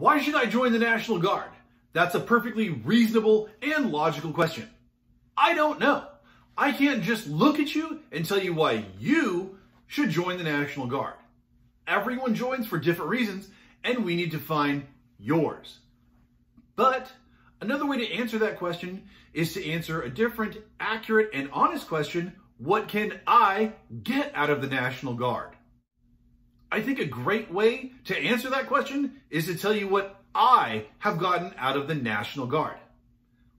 Why should I join the National Guard? That's a perfectly reasonable and logical question. I don't know. I can't just look at you and tell you why you should join the National Guard. Everyone joins for different reasons, and we need to find yours. But another way to answer that question is to answer a different, accurate, and honest question: what can I get out of the National Guard? I think a great way to answer that question is to tell you what I have gotten out of the National Guard.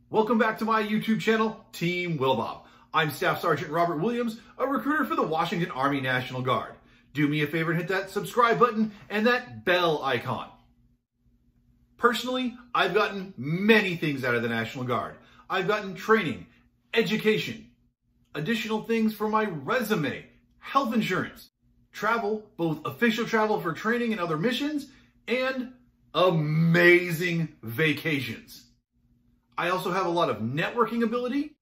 Welcome back to my YouTube channel, Team Willbob. I'm Staff Sergeant Robert Williams, a recruiter for the Washington Army National Guard. Do me a favor and hit that subscribe button and that bell icon. Personally, I've gotten many things out of the National Guard. I've gotten training, education, additional things for my resume, health insurance, travel, both official travel for training and other missions, and amazing vacations. I also have a lot of networking ability,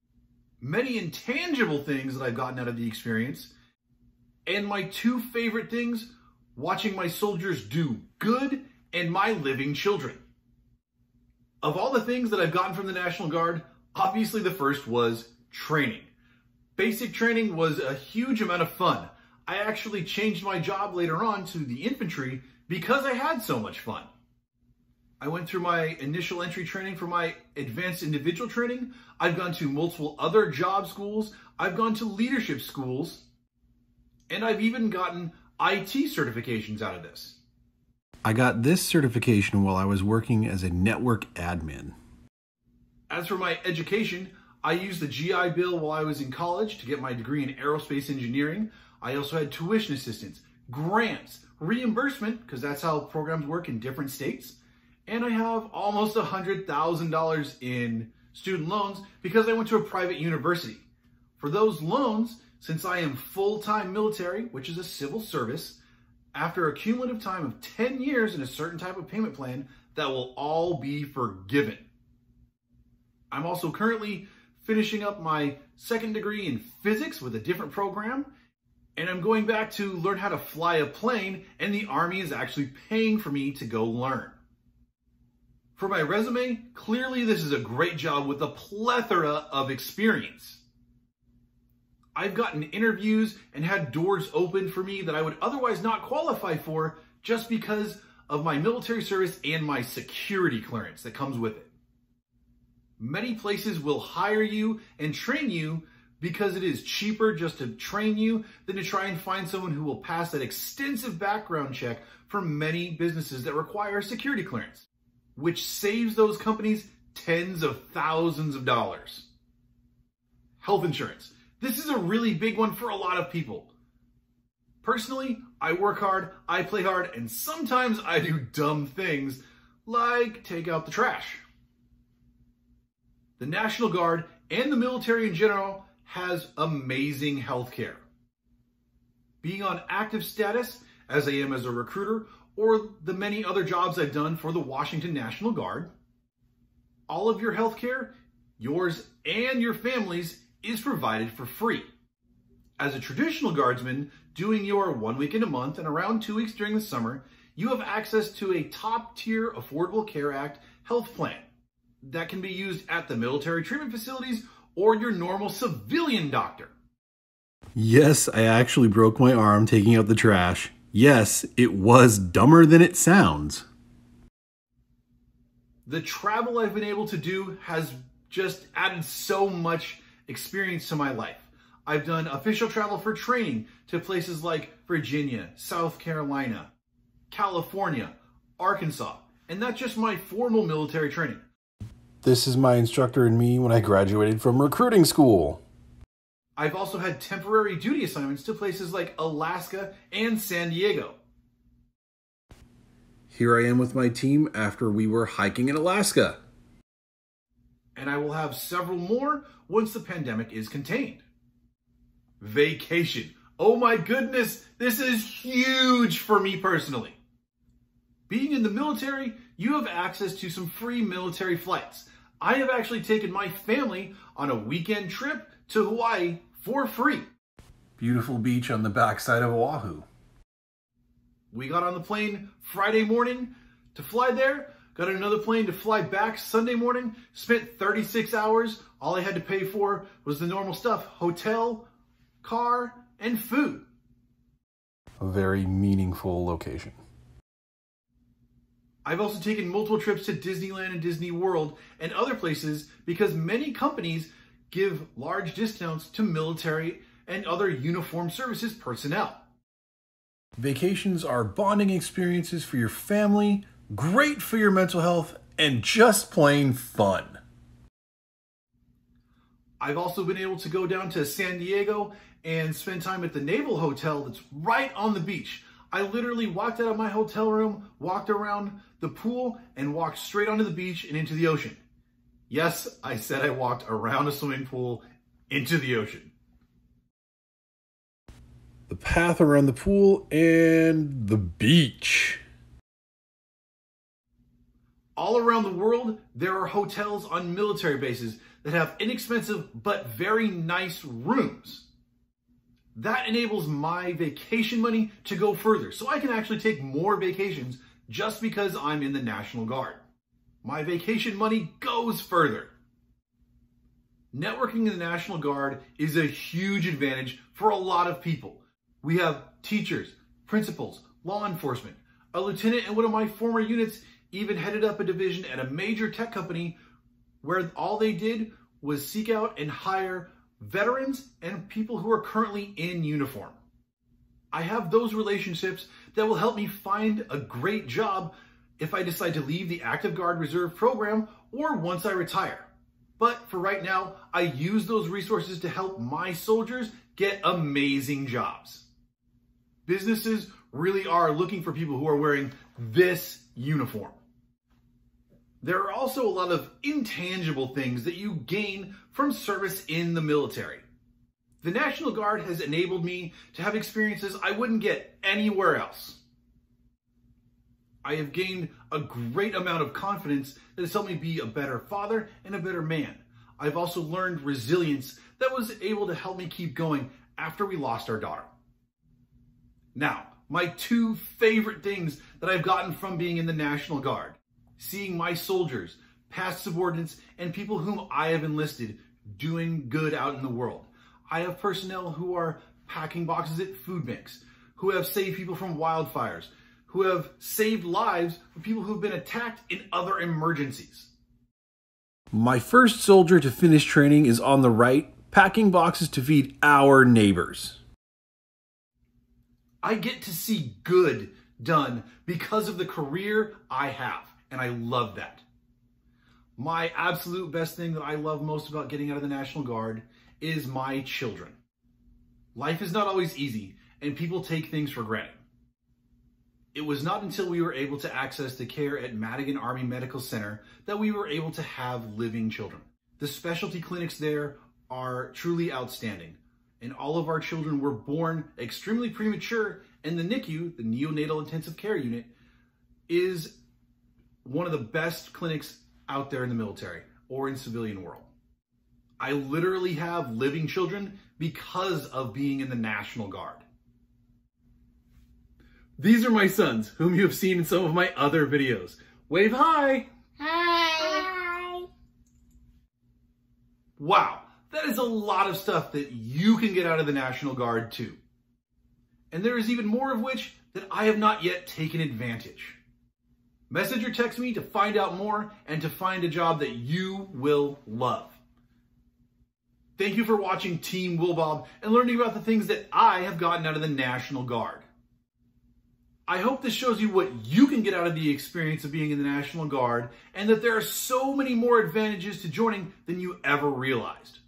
many intangible things that I've gotten out of the experience, and my two favorite things: watching my soldiers do good and my living children. Of all the things that I've gotten from the National Guard, obviously the first was training. Basic training was a huge amount of fun. I actually changed my job later on to the infantry because I had so much fun. I went through my initial entry training for my advanced individual training. I've gone to multiple other job schools. I've gone to leadership schools. And I've even gotten IT certifications out of this. I got this certification while I was working as a network admin. As for my education, I used the GI Bill while I was in college to get my degree in aerospace engineering. I also had tuition assistance, grants, reimbursement, because that's how programs work in different states. And I have almost $100,000 in student loans because I went to a private university. For those loans, since I am full-time military, which is a civil service, after a cumulative time of 10 years in a certain type of payment plan, that will all be forgiven. I'm also currently finishing up my second degree in physics with a different program, and I'm going back to learn how to fly a plane, and the Army is actually paying for me to go learn. For my resume, clearly this is a great job with a plethora of experience. I've gotten interviews and had doors open for me that I would otherwise not qualify for just because of my military service and my security clearance that comes with it. Many places will hire you and train you because it is cheaper just to train you than to try and find someone who will pass that extensive background check for many businesses that require security clearance, which saves those companies tens of thousands of dollars. Health insurance. This is a really big one for a lot of people. Personally, I work hard, I play hard, and sometimes I do dumb things like take out the trash. The National Guard and the military in general has amazing health care. Being on active status, as I am as a recruiter, or the many other jobs I've done for the Washington National Guard, all of your health care, yours and your family's, is provided for free. As a traditional guardsman, doing your 1 weekend a month and around 2 weeks during the summer, you have access to a top-tier Affordable Care Act health plan that can be used at the military treatment facilities or your normal civilian doctor. Yes, I actually broke my arm taking out the trash. Yes, it was dumber than it sounds. The travel I've been able to do has just added so much experience to my life. I've done official travel for training to places like Virginia, South Carolina, California, Arkansas, and that's just my formal military training. This is my instructor and me when I graduated from recruiting school. I've also had temporary duty assignments to places like Alaska and San Diego. Here I am with my team after we were hiking in Alaska. And I will have several more once the pandemic is contained. Vacation. Oh my goodness, this is huge for me personally. Being in the military, you have access to some free military flights. I have actually taken my family on a weekend trip to Hawaii for free. Beautiful beach on the backside of Oahu. We got on the plane Friday morning to fly there, got another plane to fly back Sunday morning, spent 36 hours. All I had to pay for was the normal stuff: hotel, car, and food. A very meaningful location. I've also taken multiple trips to Disneyland and Disney World and other places because many companies give large discounts to military and other uniformed services personnel. Vacations are bonding experiences for your family, great for your mental health, and just plain fun. I've also been able to go down to San Diego and spend time at the Naval Hotel that's right on the beach. I literally walked out of my hotel room, walked around the pool, and walked straight onto the beach and into the ocean. Yes, I said I walked around a swimming pool into the ocean. The path around the pool and the beach. All around the world, there are hotels on military bases that have inexpensive but very nice rooms. That enables my vacation money to go further, so I can actually take more vacations just because I'm in the National Guard. My vacation money goes further. Networking in the National Guard is a huge advantage for a lot of people. We have teachers, principals, law enforcement. A lieutenant in one of my former units even headed up a division at a major tech company where all they did was seek out and hire veterans and people who are currently in uniform. I have those relationships that will help me find a great job if I decide to leave the Active Guard Reserve program or once I retire. But for right now, I use those resources to help my soldiers get amazing jobs. Businesses really are looking for people who are wearing this uniform. There are also a lot of intangible things that you gain from service in the military. The National Guard has enabled me to have experiences I wouldn't get anywhere else. I have gained a great amount of confidence that has helped me be a better father and a better man. I've also learned resilience that was able to help me keep going after we lost our daughter. Now, my two favorite things that I've gotten from being in the National Guard: seeing my soldiers, past subordinates, and people whom I have enlisted doing good out in the world. I have personnel who are packing boxes at food banks, who have saved people from wildfires, who have saved lives for people who have been attacked in other emergencies. My first soldier to finish training is on the right, packing boxes to feed our neighbors. I get to see good done because of the career I have, and I love that. My absolute best thing that I love most about getting out of the National Guard is my children. Life is not always easy, and people take things for granted. It was not until we were able to access the care at Madigan Army Medical Center that we were able to have living children. The specialty clinics there are truly outstanding, and all of our children were born extremely premature, and the NICU, the Neonatal Intensive Care Unit, is one of the best clinics out there in the military or in civilian world. I literally have living children because of being in the National Guard. These are my sons, whom you have seen in some of my other videos. Wave hi! Hi! Wow, that is a lot of stuff that you can get out of the National Guard too. And there is even more of which that I have not yet taken advantage. Message or text me to find out more and to find a job that you will love. Thank you for watching Team Willbob and learning about the things that I have gotten out of the National Guard. I hope this shows you what you can get out of the experience of being in the National Guard, and that there are so many more advantages to joining than you ever realized.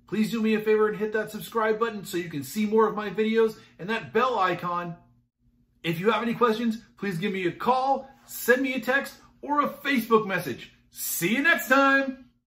Please do me a favor and hit that subscribe button so you can see more of my videos and that bell icon. If you have any questions, please give me a call, send me a text, or a Facebook message. See you next time!